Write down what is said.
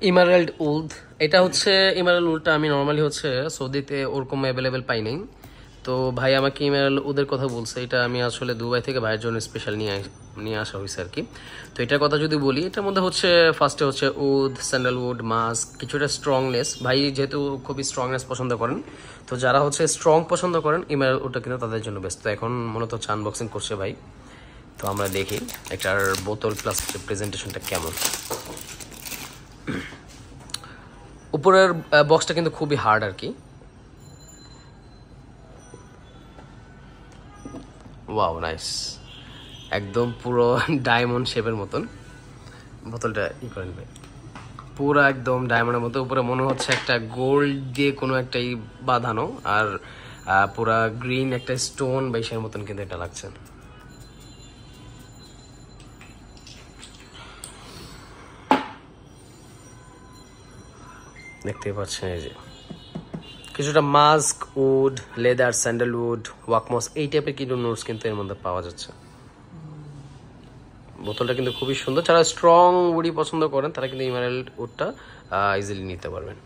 ইমারাল্ড would, এটা হচ্ছে ইমারাল্ড উডটা আমি নর্মালি হচ্ছে সৌদিতে ওরকম অ্যাভেলেবেল পাই নাই। তো ভাই আমাকে ইমারাল্ড উডের কথা বলছে, এটা আমি আসলে দুবাই থেকে ভাইয়ের জন্য স্পেশাল নিয়ে আসা হয়েছে আর কি। তো এটার কথা যদি বলি, এটার মধ্যে হচ্ছে ফার্স্টে হচ্ছে উড, স্যান্ডেলউড, মাস্ক, কিছুটা স্ট্রংনেস। ভাই যেহেতু খুবই স্ট্রংনেস পছন্দ করেন, তো যারা হচ্ছে স্ট্রং পছন্দ করেন ইমারাল্ড উডটা কিন্তু তাদের জন্য বেস্ট। তো এখন মূলত হচ্ছে আনবক্সিং করছে ভাই, তো আমরা দেখি এটার বোতল প্লাস প্রেজেন্টেশনটা কেমন। উপরের বক্সটা কিন্তু খুবই হার্ড আর কি। ওয়াও, নাইস, একদম পুরো ডায়মন্ড শেপের মতন বোতলটা করেন ভাই, পুরো একদম ডায়মন্ডের মতো। উপরে মনে হচ্ছে একটা গোল্ড দিয়ে কোনো একটা বাঁধানো, আর পুরা গ্রিন একটা স্টোন বাইশের মতন কিন্তু এটা লাগছে। দেখতে পাচ্ছেন এই যে কিছুটা মাস্ক, উড, লেদার, স্যান্ডেলউড, ওয়াকমস, এই টাইপের কিছু নোটস কিন্তু এর মধ্যে পাওয়া যাচ্ছে। বোতলটা কিন্তু খুবই সুন্দর, যারা স্ট্রং উডি পছন্দ করেন তারা কিন্তু ইমারাল্ড উডটা ইজিলি নিতে পারবেন।